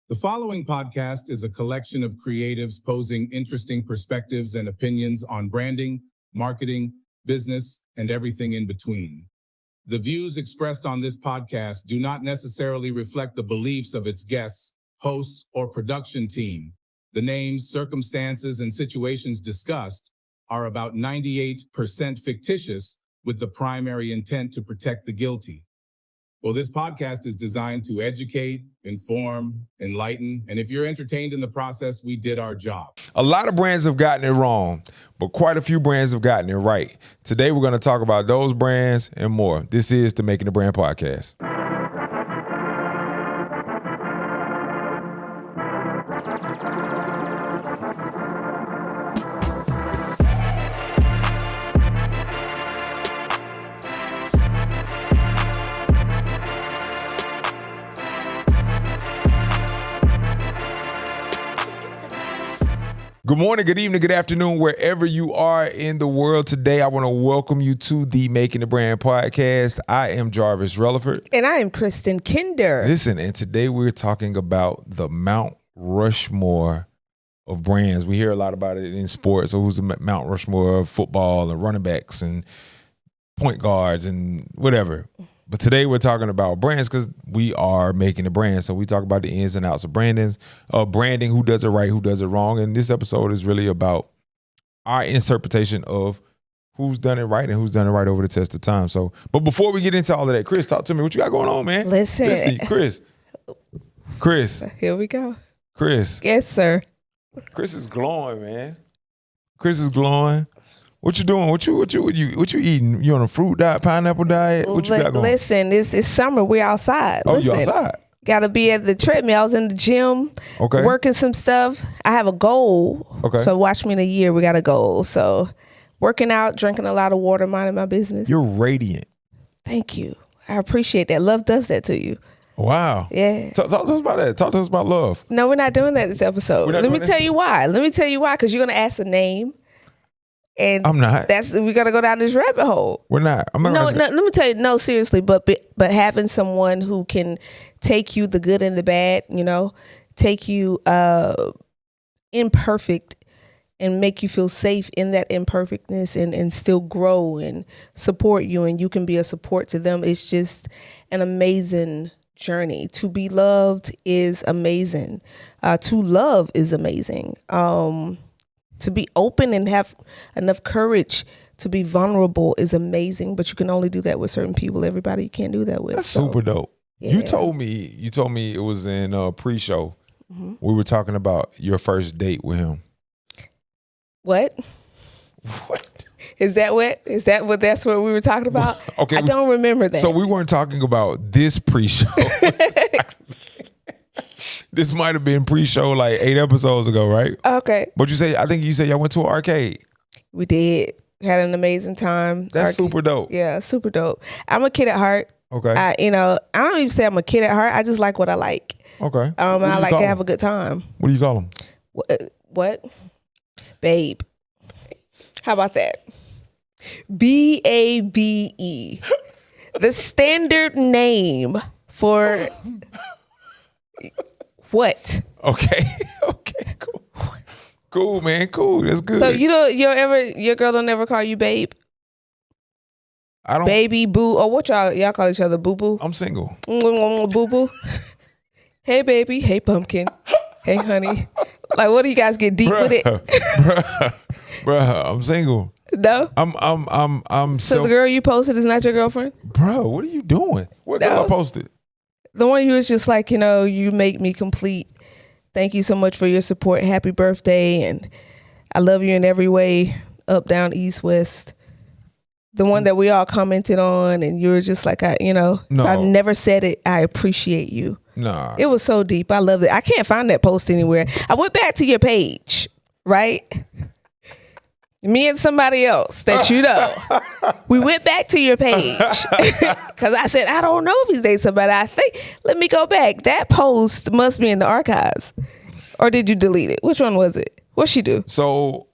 The following podcast is a collection of creatives posing interesting perspectives and opinions on branding, marketing, business, and everything in between. The views expressed on this podcast do not necessarily reflect the beliefs of its guests, hosts, or production team. The names, circumstances, and situations discussed are about 98% fictitious, with the primary intent to protect the guilty. Well, this podcast is designed to educate, inform, enlighten, and if you're entertained in the process, we did our job. A lot of brands have gotten it wrong, but quite a few brands have gotten it right. Today, we're going to talk about those brands and more. This is the Making the Brand Podcast. Good morning, good evening, good afternoon, wherever you are in the world. Today, I want to welcome you to the Making the Brand Podcast. I am Jarvis Relleford. And I am Kristen Kinder. Listen, and today we're talking about the Mount Rushmore of brands. We hear a lot about it in sports. So who's the Mount Rushmore of football and running backs and point guards and whatever. But today we're talking about brands because we are making a brand. So we talk about the ins and outs of branding, who does it right, who does it wrong. And this episode is really about our interpretation of who's done it right and who's done it right over the test of time. So, but before we get into all of that, Chris, talk to me. What you got going on, man? Listen, Chris. Here we go. Chris. Yes, sir. Chris is glowing, man. Chris is glowing. What you doing? What you eating? You on a fruit diet, pineapple diet? What you got going? Listen, it's summer. We're outside. Oh, you outside? Got to be at the treadmill. I was in the gym, working some stuff. I have a goal. Okay. So watch me in a year. We got a goal. So working out, drinking a lot of water, minding my business. You're radiant. Thank you. I appreciate that. Love does that to you. Wow. Yeah. Talk to us about that. Talk to us about love. No, we're not doing that this episode. Let me tell you why. Because you're going to ask a name. And I'm not. We gotta go down this rabbit hole. We're not. Let me tell you. No, seriously. But having someone who can take you the good and the bad, take you imperfect and make you feel safe in that imperfectness and still grow and support you, and you can be a support to them. It's just an amazing journey. To be loved is amazing. To love is amazing. To be open and have enough courage to be vulnerable is amazing, but you can only do that with certain people. Everybody you can't do that with. That's super dope. Yeah. You told me it was in pre-show. Mm-hmm. We were talking about your first date with him. What? That's what we were talking about? Okay. I don't remember that. So we weren't talking about this pre-show. This might have been pre-show like 8 episodes ago, right? Okay. But I think you said y'all went to an arcade. We did. Had an amazing time. That's super dope. Yeah, super dope. I'm a kid at heart. Okay. I don't even say I'm a kid at heart. I just like what I like. Okay. And I like to have a good time. What do you call him? What? Babe. How about that? BABE. The standard name for what? Okay. Okay, cool. Cool, man. Cool. That's good. So your girl don't ever call you babe? I don't. Baby, boo, or what y'all call each other? Boo boo? I'm single. Boo boo. Hey baby, hey pumpkin, hey honey. Like, what do you guys get deep with it? Bruh, I'm single. No? I'm So the girl you posted is not your girlfriend? Bro, what are you doing? What girl I posted? The one you was just like, you make me complete. Thank you so much for your support. Happy birthday. And I love you in every way. Up, down, east, west. The one that we all commented on. And you were just like, no. If I've never said it, I appreciate you. Nah. It was so deep. I loved it. I can't find that post anywhere. I went back to your page, right? Me and somebody else that you know. We went back to your page because I said, I don't know if he's dating somebody. I think, let me go back. That post must be in the archives. Or did you delete it? Which one was it? What'd she do? So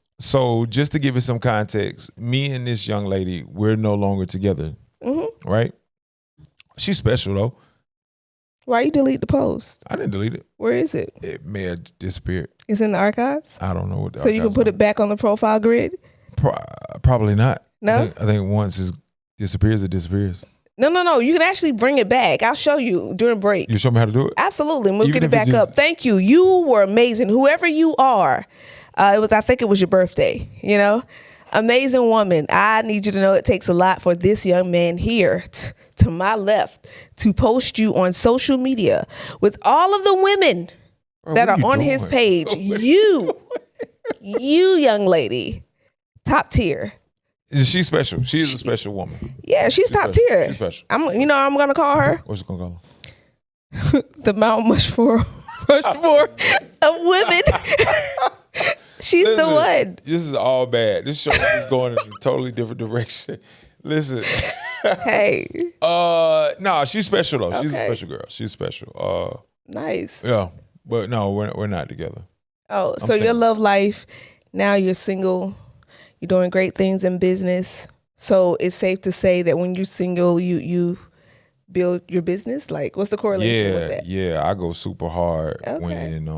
just to give it some context, me and this young lady, we're no longer together, right? She's special though. Why you delete the post? I didn't delete it. Where is it? It may have disappeared. It's in the archives? I don't know what. So you can put it back on the profile grid? Probably not. No? I think once it disappears, it disappears. No. You can actually bring it back. I'll show you during break. You show me how to do it? Absolutely. We'll Even get it if back up. Thank you. You were amazing. Whoever you are. I think it was your birthday, you know? Amazing woman. I need you to know it takes a lot for this young man here to my left to post you on social media with all of the women that are on his page. You young lady, top tier. She's special. She is a special woman. Yeah, she's top special. tier. She's special. I'm going to call her What's it gonna call her? the Mount Rushmore of women. She's the one. This is all bad. This show is going in a totally different direction. Listen. Hey. No, she's special though. She's a special girl. She's special. Nice. Yeah, but no, we're not together. Oh, so your love life, now you're single, you're doing great things in business. So it's safe to say that when you're single, you build your business? Like, what's the correlation with that? Yeah, I go super hard when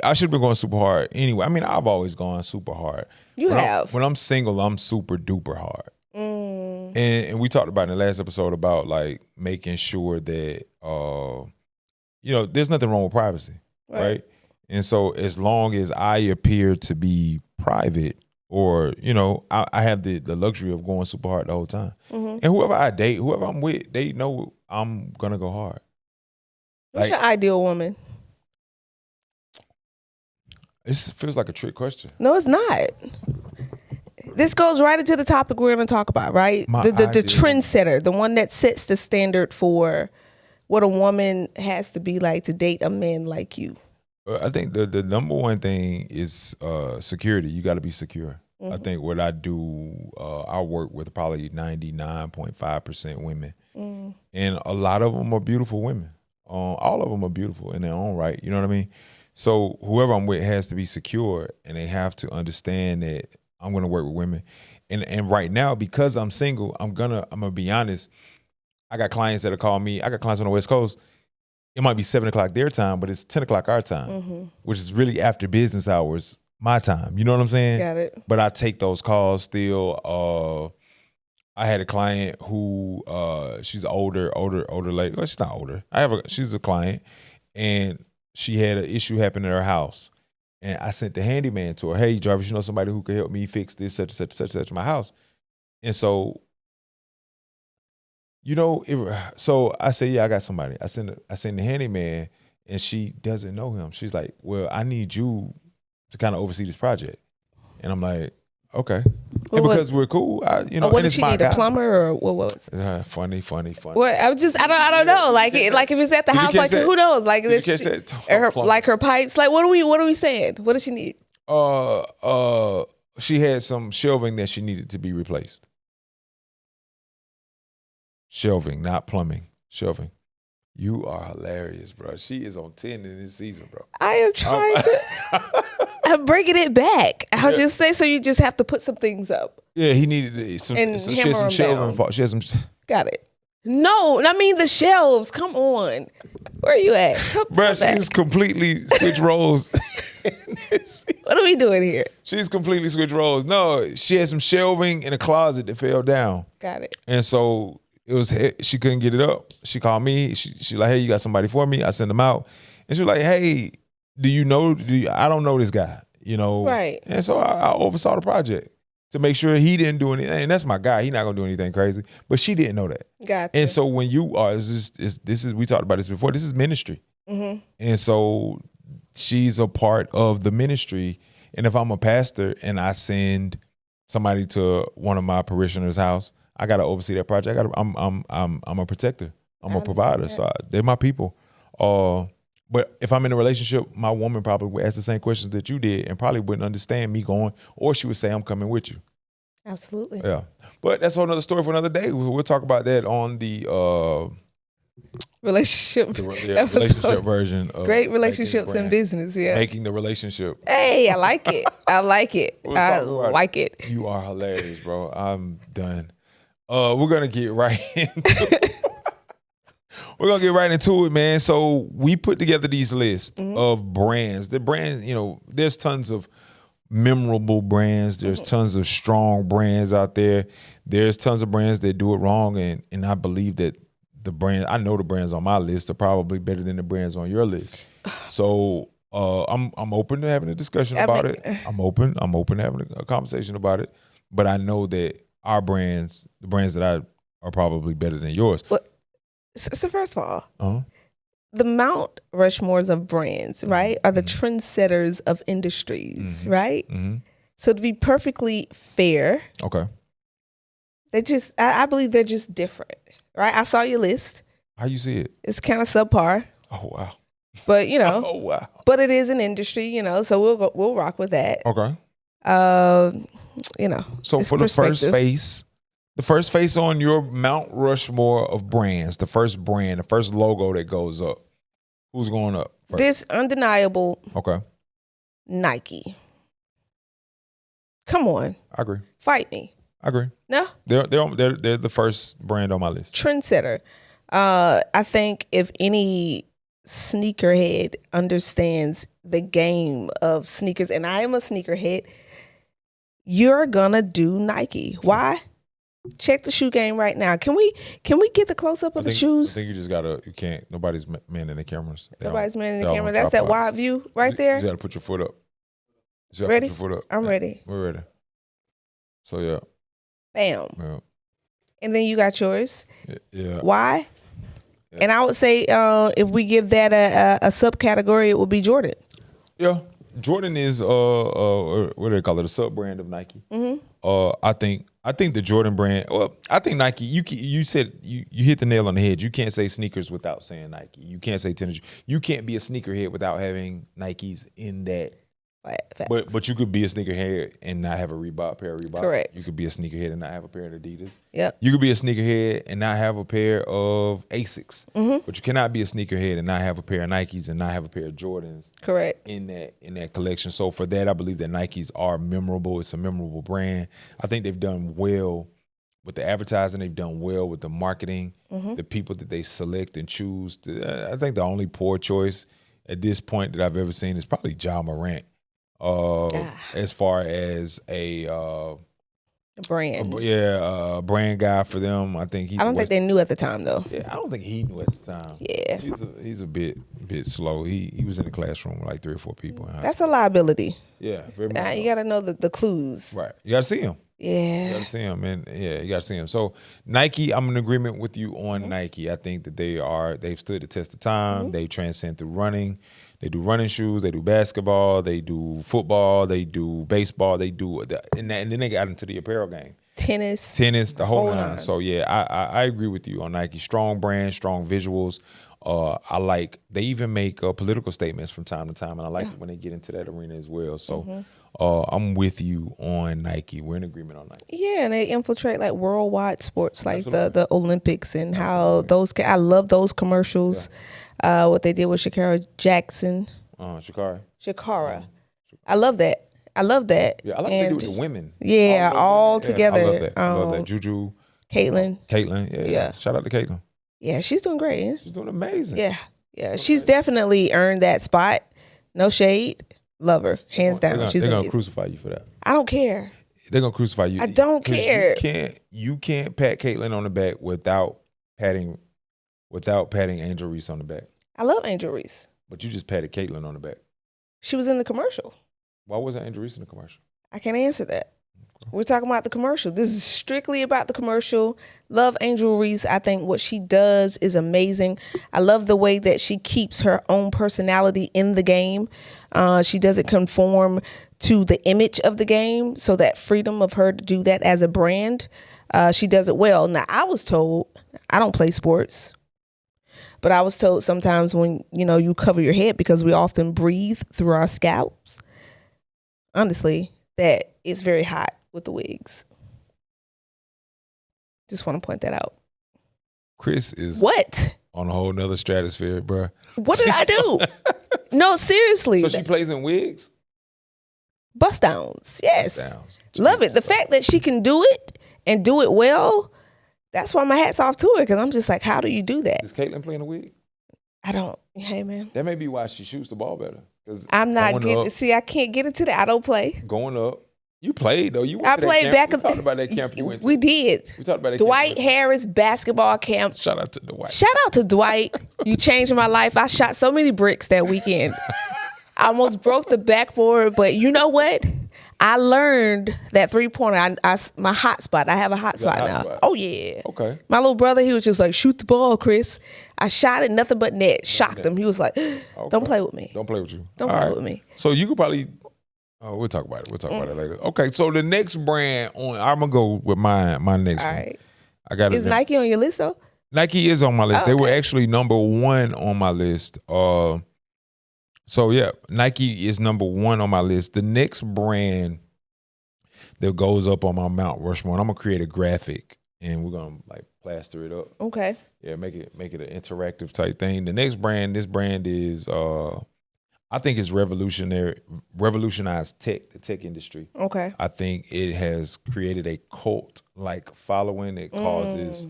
I should have been going super hard anyway. I mean, I've always gone super hard. When I'm single, I'm super duper hard. And we talked about in the last episode about like making sure that there's nothing wrong with privacy, right? And so as long as I appear to be private, or I have the luxury of going super hard the whole time. And whoever I date, whoever I'm with, they know I'm gonna go hard. What's your ideal woman? This feels like a trick question. No, it's not. This goes right into the topic we're going to talk about, right? The trendsetter, the one that sets the standard for what a woman has to be like to date a man like you. I think the number one thing is security. You got to be secure. I think what I do, I work with probably 99.5% women. And a lot of them are beautiful women. All of them are beautiful in their own right. You know what I mean? So whoever I'm with has to be secure, and they have to understand that I'm going to work with women. And right now, because I'm single, I'm gonna be honest. I got clients that are calling me. I got clients on the West Coast. It might be 7 o'clock their time, but it's 10 o'clock our time, which is really after business hours, my time. You know what I'm saying? Got it. But I take those calls still. I had a client who she's older lady. Well, she's not older. She's a client, and she had an issue happen at her house. And I sent the handyman to her. Hey, Jarvis, you know somebody who could help me fix this, such in my house. And so, so I say, yeah, I got somebody. I send the handyman, and she doesn't know him. She's like, well, I need you to kind of oversee this project. And I'm like, okay. And because we're cool, what did she need? A plumber or what was? Funny. What? I don't know. Like if it's at the house, like who knows? Like her pipes. Like what are we saying? What does she need? She had some shelving that she needed to be replaced. Shelving, not plumbing. Shelving. You are hilarious, bro. She is on 10 in this season, bro. I am trying to. I'm bringing it back. I'll just say, so you just have to put some things up. Yeah, he needed some. She had some shelving. She had some. Got it. No, I mean the shelves. Come on. Where are you at? Bro, she's completely switched roles. What are we doing here? She's completely switched roles. No, she had some shelving in a closet that fell down. Got it. And so she couldn't get it up. She called me. She like, hey, you got somebody for me? I sent them out. And she was like, hey, I don't know this guy, Right. And so I oversaw the project to make sure he didn't do anything. And that's my guy. He's not going to do anything crazy. But she didn't know that. Gotcha. And so when you are, we talked about this before, this is ministry. And so she's a part of the ministry. And if I'm a pastor and I send somebody to one of my parishioners' house, I got to oversee that project. I'm a protector. I'm a provider. That. So they're my people. But if I'm in a relationship, my woman probably would ask the same questions that you did and probably wouldn't understand me going, or she would say, I'm coming with you. Absolutely. Yeah. But that's a whole other story for another day. We'll talk about that on the relationship version of Great Relationships in Business. Yeah. Making the relationship. Hey, I like it. I like it. I like it. You are hilarious, bro. I'm done. We're gonna get right into We're gonna get right into it, man. So we put together these lists of brands. The brand, there's tons of memorable brands. There's tons of strong brands out there. There's tons of brands that do it wrong, and I believe that I know the brands on my list are probably better than the brands on your list. So I'm open to having a discussion about it. I'm open to having a conversation about it. But I know that our brands, the brands that I are probably better than yours. So first of all, the Mount Rushmores of brands, right, are the trendsetters of industries, right? Mm-hmm. So to be perfectly fair, okay, I believe they're just different, right? I saw your list. How you see it? It's kind of subpar. Oh wow! But oh wow! But it is an industry, so we'll rock with that. Okay. So for the first face on your Mount Rushmore of brands, the first brand, the first logo that goes up, who's going up first? This undeniable. Okay. Nike. Come on. I agree. Fight me. I agree. No? They're the first brand on my list. Trendsetter. I think if any sneakerhead understands the game of sneakers, and I am a sneakerhead, you're gonna do Nike. Why? Check the shoe game right now. Can we get the close up of the shoes? I think you just you can't. Nobody's manning the cameras. Nobody's manning the camera. That's that wide view right there. You got to put your foot up. Ready? Put your foot up. I'm ready. We're ready. So yeah. Bam. Yeah. And then you got yours. Yeah. Why? Yeah. And I would say if we give that a subcategory, it would be Jordan. Yeah. Jordan is what do they call it? A sub brand of Nike. Mm-hmm. I think the Jordan brand. Well, I think Nike. You said you hit the nail on the head. You can't say sneakers without saying Nike. You can't say tennis. You can't be a sneakerhead without having Nikes in that. But you could be a sneakerhead and not have a pair of Reebok. Correct. You could be a sneakerhead and not have a pair of Adidas. Yep. You could be a sneakerhead and not have a pair of Asics. Mm-hmm. But you cannot be a sneakerhead and not have a pair of Nikes and not have a pair of Jordans. Correct. In that collection. So for that, I believe that Nikes are memorable. It's a memorable brand. I think they've done well with the advertising. They've done well with the marketing. Mm-hmm. The people that they select and choose. I think the only poor choice at this point that I've ever seen is probably Ja Morant. As far as a brand, a brand guy for them, I think I don't think they knew at the time though. Yeah, I don't think he knew at the time. Yeah, he's a bit slow. He was in the classroom with like 3 or 4 people. That's a liability. Yeah, very much. You got to know the clues. Right, you got to see him. Yeah, you got to see him, and you got to see him. So Nike, I'm in agreement with you on Nike. I think that they've stood the test of time. They transcend through running. They do running shoes. They do basketball. They do football. They do baseball. They do and then they got into the apparel game. Tennis, the whole nine. So yeah, I agree with you on Nike. Strong brand, strong visuals. I like. They even make political statements from time to time, and I like it when they get into that arena as well. So I'm with you on Nike. We're in agreement on Nike. Yeah, and they infiltrate like worldwide sports, like the Olympics and how those. I love those commercials. Yeah. What they did with Shakira Jackson. Shakira. I love that. Yeah, I like what they do with the women. Yeah, all together. I love that. Juju. Caitlin. Yeah. Shout out to Caitlin. Yeah, she's doing great. Yeah? She's doing amazing. Yeah. She's definitely earned that spot. No shade. Love her. Hands down. They're going to crucify you for that. I don't care. They're going to crucify you. I don't care. You can't pat Caitlin on the back without patting Angel Reese on the back. I love Angel Reese. But you just patted Caitlin on the back. She was in the commercial. Why wasn't Angel Reese in the commercial? I can't answer that. We're talking about the commercial. This is strictly about the commercial. Love Angel Reese. I think what she does is amazing. I love the way that she keeps her own personality in the game. She doesn't conform to the image of the game. So that freedom of her to do that as a brand, she does it well. Now, I was told, I don't play sports, but I was told sometimes when, you cover your head because we often breathe through our scalps, honestly, that it's very hot with the wigs. Just want to point that out. Chris is what? On a whole nother stratosphere, bro. What did I do? No, seriously. So she plays in wigs? Bust downs, yes. Bust downs. Love it. The fact that she can do it and do it well, That's why my hat's off to her, because I'm just like, how do you do that? Does Caitlin play in the wig? I don't. Hey, man. That may be why she shoots the ball better. I'm not getting. See, I can't get into that. I don't play. Going up. You played though. You went I to that played camp. back. We talked about that camp you went to. We did. We talked about that Dwight camp. Harris basketball camp. Shout out to Dwight. Shout out to Dwight. You changed my life. I shot so many bricks that weekend. I almost broke the backboard, but you know what? I learned that 3-pointer. My hot spot. I have a hot spot now. Spot. Oh yeah. Okay. My little brother, he was just like, shoot the ball, Chris. I shot it, nothing but net. Shocked him. He was like, don't play with me. Don't play with you. Don't play with me. So you could probably. Oh, we'll talk about it. We'll talk about it later. Okay. So the next brand on, I'm gonna go with my next one. All right. I got it. Is Nike on your list though? Nike is on my list. Oh, They were okay. actually number 1 on my list. So yeah, Nike is number 1 on my list. The next brand that goes up on my Mount Rushmore, and I'm gonna create a graphic and we're gonna like plaster it up. Okay. Yeah, make it an interactive type thing. The next brand, this brand is I think it's revolutionized the tech industry. Okay. I think it has created a cult like following. It causes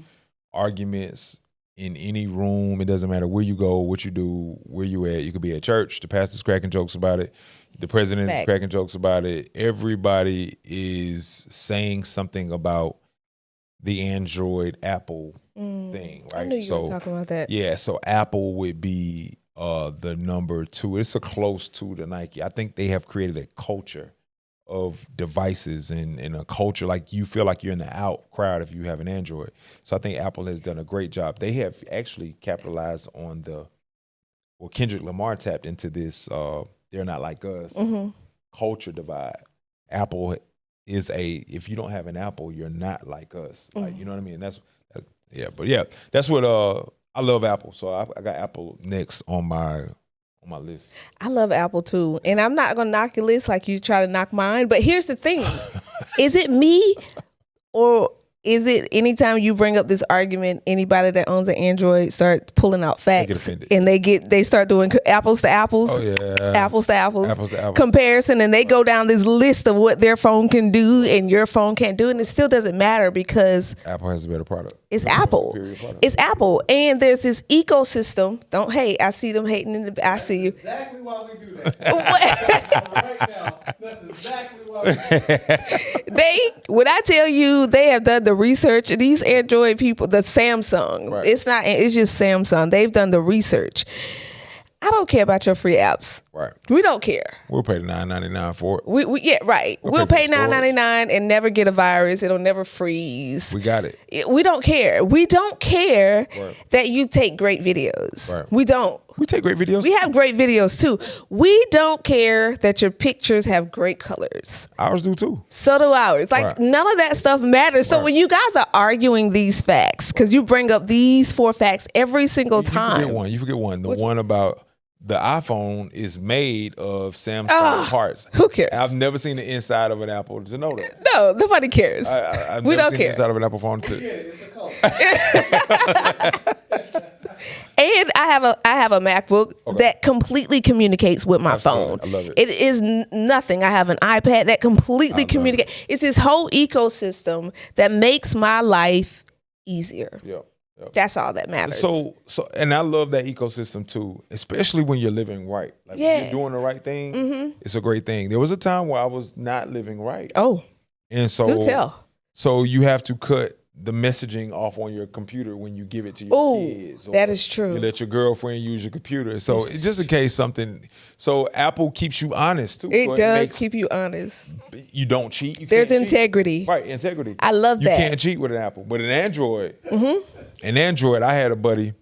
arguments in any room. It doesn't matter where you go, what you do, where you at. You could be at church. The pastor's cracking jokes about it. The president is cracking jokes about it. Everybody is saying something about the Android Apple thing, right? I knew you were talking about that. Yeah, so Apple would be the number 2. It's a close to the Nike. I think they have created a culture of devices and a culture like you feel like you're in the out crowd if you have an Android. So I think Apple has done a great job. They have actually capitalized on Kendrick Lamar tapped into this they're not like us culture divide. Apple is if you don't have an Apple, you're not like us. Like, you know what I mean? That's what I love Apple. So I got Apple next on my list. I love Apple too. And I'm not going to knock your list like you try to knock mine. But here's the thing. Is it me, or is it anytime you bring up this argument, anybody that owns an Android start pulling out facts and they start doing apples to apples, apples to apples comparison, and they go down this list of what their phone can do and your phone can't do, and it still doesn't matter because Apple has a better product. It's Apple. It's Apple. And there's this ecosystem. Don't hate. I see them hating I see you. That's exactly why we do that. Right now, that's exactly why we do that. When I tell you they have done the research, these Android people, the Samsung, it's just Samsung. They've done the research. I don't care about your free apps. Right. We don't care. We'll pay the $9.99 for it. We'll pay $9.99 and never get a virus. It'll never freeze. We got it. We don't care. We don't care that you take great videos. Right. We don't. We take great videos. We have great videos too. We don't care that your pictures have great colors. Ours do too. So do ours. Like none of that stuff matters. So when you guys are arguing these facts, because you bring up these 4 facts every single time. You forget one. The one about the iPhone is made of Samsung parts. Who cares? I've never seen the inside of an Apple to know that. No, nobody cares. I've we never don't seen care. the inside of an Apple phone too. It's a cult. And I have a MacBook that completely communicates with my phone. I love it. It is nothing. I have an iPad that completely communicates. It's this whole ecosystem that makes my life easier. Yeah. That's all that matters. So, and I love that ecosystem too, especially when you're living right. Like when you're doing the right thing, it's a great thing. There was a time where I was not living right. Oh, and so do tell. So you have to cut the messaging off on your computer when you give it to your kids. That is true. You let your girlfriend use your computer. So it's just in case something. So Apple keeps you honest too. It does keep you honest. You don't cheat. There's integrity. Right, integrity. I love that. You can't cheat with an Apple. But an Android, I had a buddy,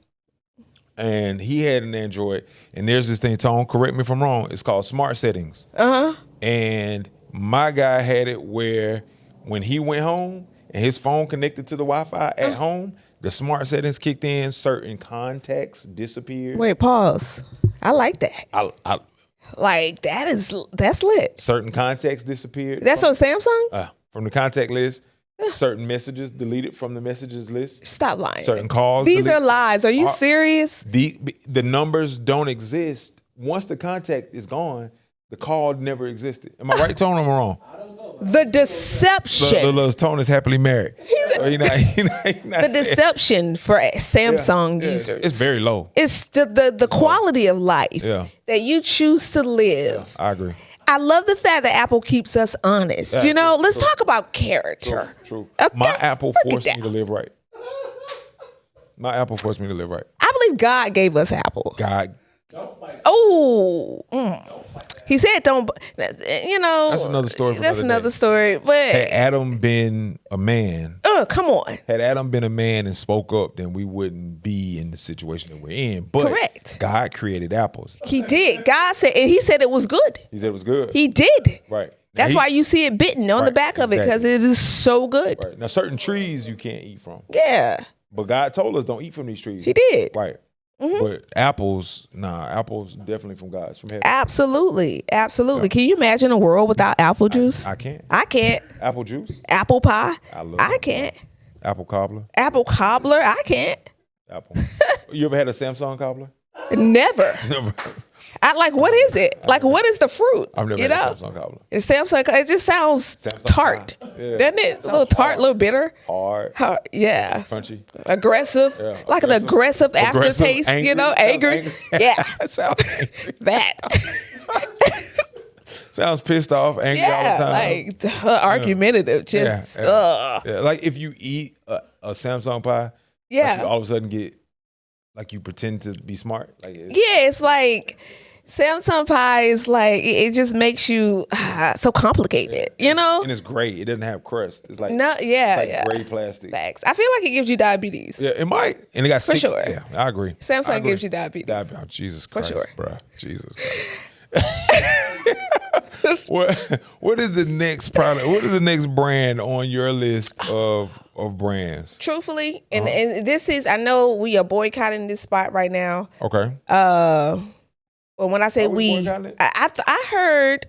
and he had an Android, and there's this thing, Tone, correct me if I'm wrong, it's called smart settings. And my guy had it where when he went home and his phone connected to the Wi-Fi at home, the smart settings kicked in, certain contacts disappeared. Wait, pause. I like that. Like that's lit. Certain contacts disappeared. That's on Samsung? From the contact list. Certain messages deleted from the messages list. Stop lying. Certain calls. These are lies. Are you serious? The numbers don't exist. Once the contact is gone, the call never existed. Am I right, Tone, or am I wrong? I don't know. The deception. Tone is happily married. The deception for Samsung users. It's very low. It's the quality of life that you choose to live. I agree. I love the fact that Apple keeps us honest. Let's talk about character. True. Okay? My Apple Break it forced me down. to live right. My Apple forced me to live right. I believe God gave us Apple. God. Oh, he said don't. That's another story. That's another story. But Had Adam been a man, come on. had Adam been a man and spoke up, then we wouldn't be in the situation that we're in. But Correct. God created apples. He did. God said, and he said it was good. He said it was good. He did. Right. That's why you see it bitten on the Right, back of it, because exactly. it is so good. Right. Now, certain trees you can't eat from. Yeah, But God told us don't eat from these trees. he did. Right. But apples definitely from God. It's from heaven. Absolutely. Absolutely. Can you imagine a world without apple juice? I can't. I can't. Apple juice. Apple pie? I love I it. can't. Apple cobbler. Apple cobbler? I can't. Apple. You ever had a Samsung cobbler? Never. Never. What is it? What is the fruit? I've never had a Samsung cobbler. It's Samsung. It just sounds Samsung tart, pie. Yeah. doesn't it? A little tart, a little bitter. Hard. Yeah. Crunchy. Aggressive. Yeah. Like an aggressive aftertaste, Angry. angry. Yeah. Sounds angry. That. Sounds pissed off, angry all the time. Argumentative. Just, yeah. Like if you eat a Samsung pie, like you all of a sudden get, like you pretend to be smart. It's like Samsung pie is like, it just makes you so complicated, And it's gray. It doesn't have crust. It's like, gray plastic. Facts. I feel like it gives you diabetes. Yeah, it might. And it got For six. sure. Yeah, I agree. Samsung gives you diabetes. Oh, Jesus Christ, sure. bruh. Jesus Christ. What is the next product? What is the next brand on your list of brands? Truthfully, and this is, I know we are boycotting this spot right now. Okay. But when I say I heard.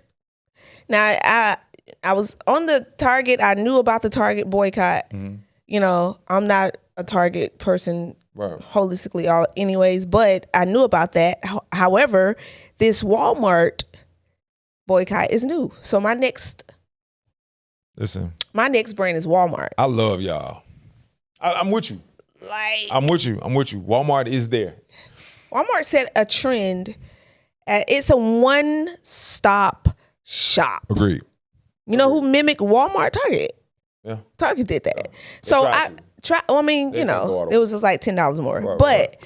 Now I was on the Target. I knew about the Target boycott. I'm not a Target person holistically, anyways. But I knew about that. However, this Walmart boycott is new. So my next brand is Walmart. I love y'all. I'm with you. I'm with you. Walmart is there. Walmart set a trend. It's a one-stop shop. Agreed. You know who mimicked Walmart? Target. Yeah. Target did that. Yeah. So it was just like $10 more. But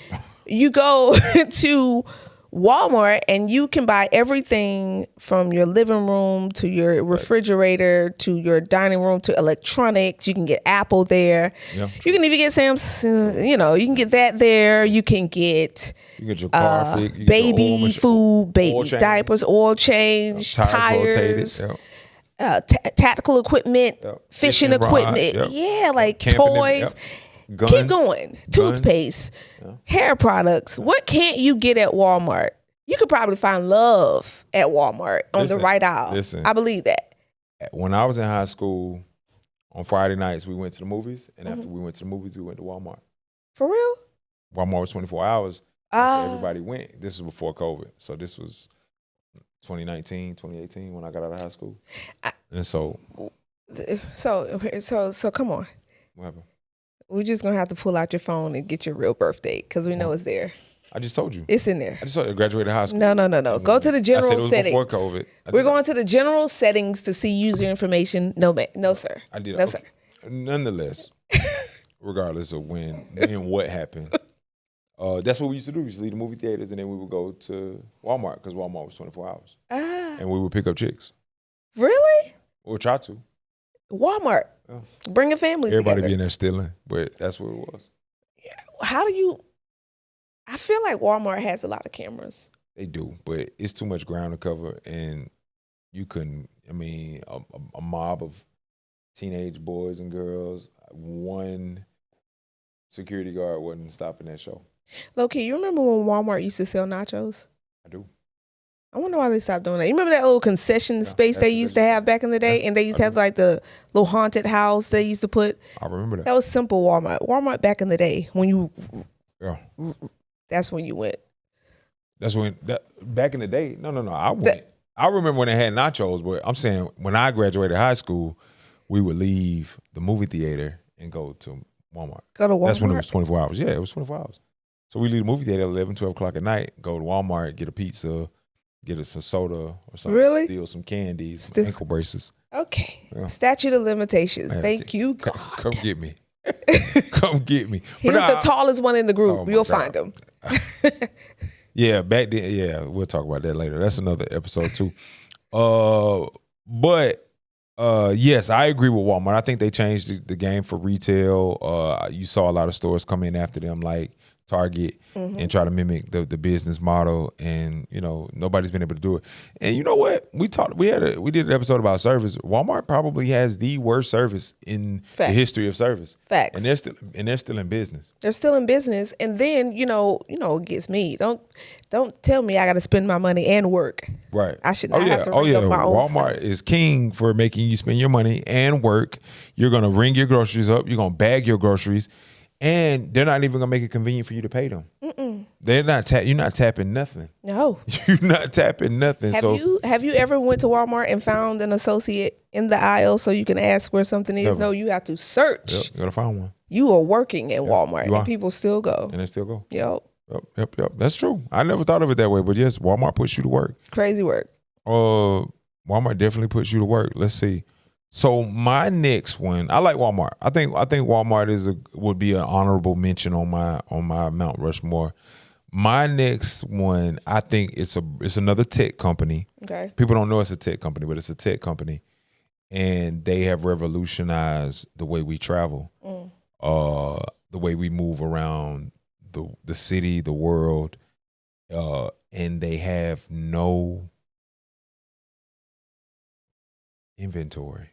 you go to Walmart and you can buy everything from your living room to your refrigerator to your dining room to electronics. You can get Apple there. Yeah. You can even get Samsung. You can get that there. You can get your car fix, baby food, baby diapers, oil change, tires. Tactical equipment, fishing equipment, like camping toys. Guns, keep going. Toothpaste, hair products. What can't you get at Walmart? You could probably find love at Walmart on the right aisle. I believe that. When I was in high school, on Friday nights, we went to the movies. And after we went to the movies, we went to Walmart. For real? Walmart was 24 hours. Everybody went. This was before COVID. So this was 2019, 2018 when I got out of high school. So come on. What happened? We're just going to have to pull out your phone and get your real birth date because we know it's there. I just told you. It's in there. I just told you I graduated high school. No. Go to the general settings. Before COVID. We're going to the general settings to see user information. No, sir. I did. No, sir. Nonetheless, regardless of when and what happened, that's what we used to do. We used to leave the movie theaters and then we would go to Walmart because Walmart was 24 hours. And we would pick up chicks. Really? Or try to. Walmart. Yeah. Bringing families Everybody together. being there stealing, but that's what it was. I feel like Walmart has a lot of cameras. They do, but it's too much ground to cover and you couldn't, a mob of teenage boys and girls, one security guard wasn't stopping that show. Low-key, you remember when Walmart used to sell nachos? I do. I wonder why they stopped doing that. You remember that little concession space they used to have back in the day? And they used to have like the little haunted house they used to put. I remember that. That was simple Walmart. Walmart back in the day, that's when you went. That's when, back in the day, no, I went. I remember when they had nachos, but I'm saying when I graduated high school, we would leave the movie theater and go to Walmart. Go to Walmart. That's when it was 24 hours. Yeah, it was 24 hours. So we leave the movie theater at 11, 12 o'clock at night, go to Walmart, get a pizza, get us some soda or something. Really? Steal some candies, some ankle braces. Okay. Yeah. Statute of limitations. Thank you, God. Come get me. Come get me. He's the tallest one in the group. You'll find him. Yeah, back then. Yeah, we'll talk about that later. That's another episode too. Yes, I agree with Walmart. I think they changed the game for retail. You saw a lot of stores come in after them, like Target, and try to mimic the business model, and nobody's been able to do it. And you know what? We did an episode about service. Walmart probably has the worst service in the history of service. Facts. And they're still in business. They're still in business, and then it gets me. Don't tell me I got to spend my money and work. Right. I should not have to ring up my own Walmart stuff. is king for making you spend your money and work. You're gonna ring your groceries up. You're gonna bag your groceries. And they're not even gonna make it convenient for you to pay them. They're not. You're not tapping nothing. No, you're not tapping nothing. Have you ever went to Walmart and found an associate in the aisle so you can ask where something is? Never. No, you have to search. Yep, you gotta find one. You are working at Walmart, you are. and people still go. And they still go. Yep. Yep. That's true. I never thought of it that way, but yes, Walmart puts you to work. Crazy work. Walmart definitely puts you to work. Let's see. So my next one, I like Walmart. I think Walmart would be an honorable mention on my Mount Rushmore. My next one, I think it's another tech company. Okay. People don't know it's a tech company, but it's a tech company, and they have revolutionized the way we travel, the way we move around the city, the world, and they have no inventory.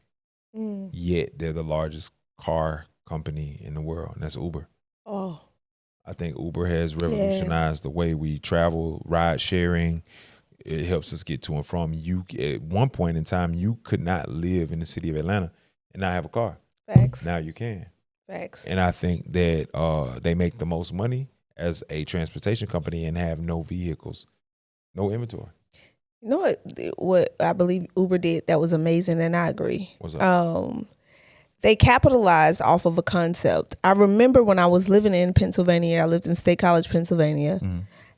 Yet they're the largest car company in the world, and that's Uber. Oh, I think Uber has revolutionized the way we travel, ride sharing. It helps us get to and from. You at one point in time, you could not live in the city of Atlanta and not have a car. Facts. Now you can. Facts. And I think that they make the most money as a transportation company and have no vehicles, no inventory. You know what I believe Uber did that was amazing, and I agree. What's up? They capitalized off of a concept. I remember when I was living in Pennsylvania, I lived in State College, Pennsylvania,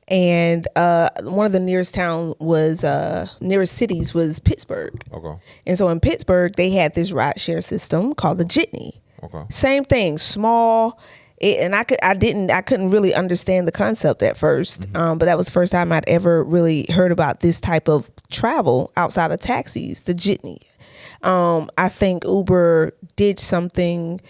and one of the nearest cities was Pittsburgh. Okay. And so in Pittsburgh, they had this ride share system called the Jitney. Okay. Same thing, small. I couldn't really understand the concept at first, but that was the first time I'd ever really heard about this type of travel outside of taxis, the Jitney. I think Uber did something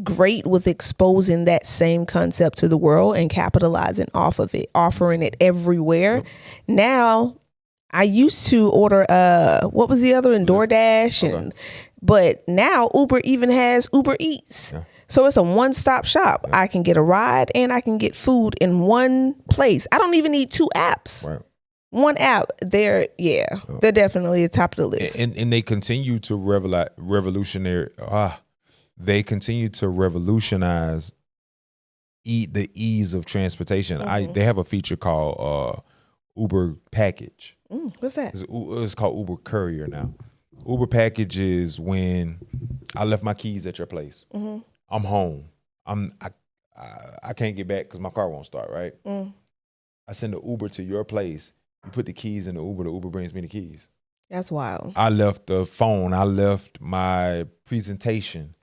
great with exposing that same concept to the world and capitalizing off of it, offering it everywhere. Yep. Now, I used to order what was the other one? DoorDash, but now Uber even has Uber Eats. Yeah. So it's a one-stop shop. Yeah. I can get a ride and I can get food in one place. I don't even need two apps. Right. One app. They're definitely at the top of the list. And they continue to They continue to revolutionize the ease of transportation. They have a feature called Uber Package. What's that? It's called Uber Courier now. Uber Package is when I left my keys at your place. I'm home. I can't get back because my car won't start, right? I send an Uber to your place. You put the keys in the Uber brings me the keys. That's wild. I left the phone. I left my presentation.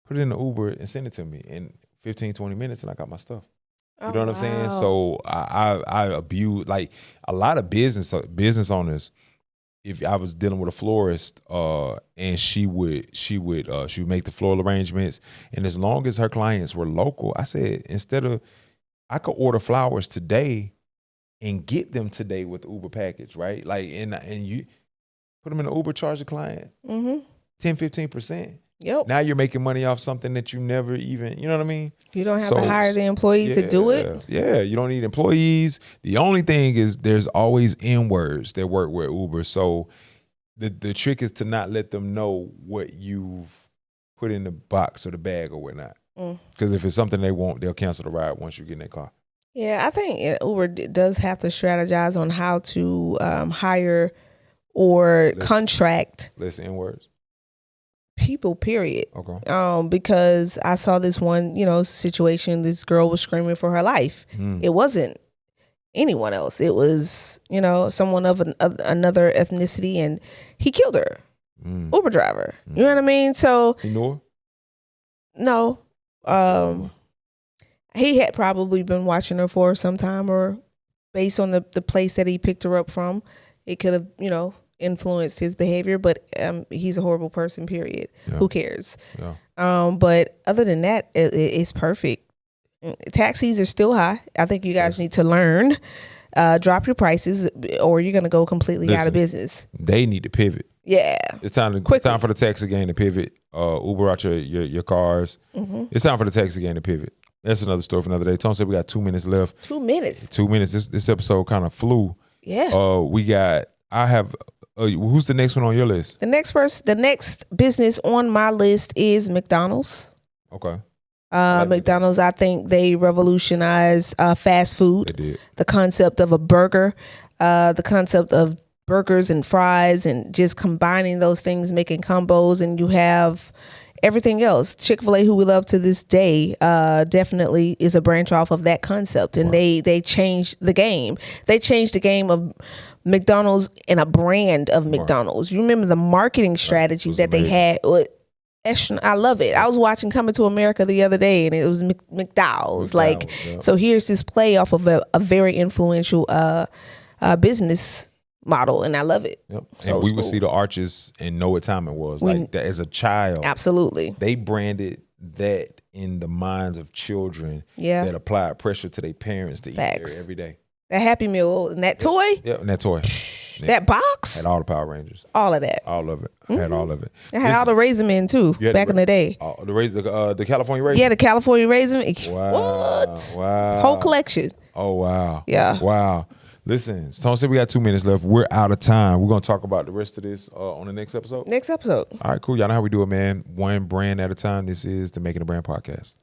Put it in the Uber and send it to me in 15, 20 minutes and I got my stuff. You know what I'm saying? So I abuse, like a lot of business owners. If I was dealing with a florist, and she would make the floral arrangements, and as long as her clients were local, I said I could order flowers today, and get them today with the Uber package, right? Like and you put them in the Uber, charge the client 10-15%. Yep. Now you're making money off something that you never even, you know what I mean? You don't have to hire the employees to do it. Yeah, you don't need employees. The only thing is there's always N-words that work with Uber. So the trick is to not let them know what you've put in the box or the bag or whatnot. Because if it's something they want, they'll cancel the ride once you get in their car. Yeah, I think Uber does have to strategize on how to hire or contract. Less N-words. people, period. Okay. Because I saw this one, situation. This girl was screaming for her life. It wasn't anyone else. It was, someone of another ethnicity, and he killed her. Uber driver. You know what I mean? So You know her? no, he had probably been watching her for some time, or based on the place that he picked her up from, it could have, influenced his behavior. But he's a horrible person, period. Yeah. Who cares? Yeah. But other than that, it's perfect. Taxis are still high. I think you guys need to learn, drop your prices, or you're gonna go completely out of business. They need to pivot. Yeah, It's time for the taxi game to pivot. Uber out your cars. It's time for the taxi game to pivot. That's another story for another day. Tony said we got 2 minutes left. 2 minutes. 2 minutes. This episode kind of flew. Yeah. I have. Who's the next one on your list? The next business on my list is McDonald's. Okay. McDonald's, I think they revolutionized fast food. They did. The concept of a burger, the concept of burgers and fries, and just combining those things, making combos, and you have everything else. Chick-fil-A, who we love to this day, definitely is a branch off of that concept, and they changed the game. They changed the game of McDonald's and a brand of McDonald's. You remember the marketing strategy that they had? I love it. I was watching Coming to America the other day, and it was McDowell's. So here's this play off of a very influential business model, and I love it. Yep. So and we would see the arches and know what time it was. Like that as a child. Absolutely. They branded that in the minds of children that applied pressure to their parents to eat there every day. That Happy Meal and that toy. Yep, and that toy. That box. Had all the Power Rangers. All of that. All of it. I had all of it. I had all the Raisin Men too, back in the day. The California Raisin? Yeah, the California Raisin. Wow. What? Wow. Whole collection. Oh, wow. Yeah. Wow. Listen, Tone said we got 2 minutes left. We're out of time. We're going to talk about the rest of this on the next episode. Next episode. All right, cool. Y'all know how we do it, man. One brand at a time. This is the Making a Brand podcast.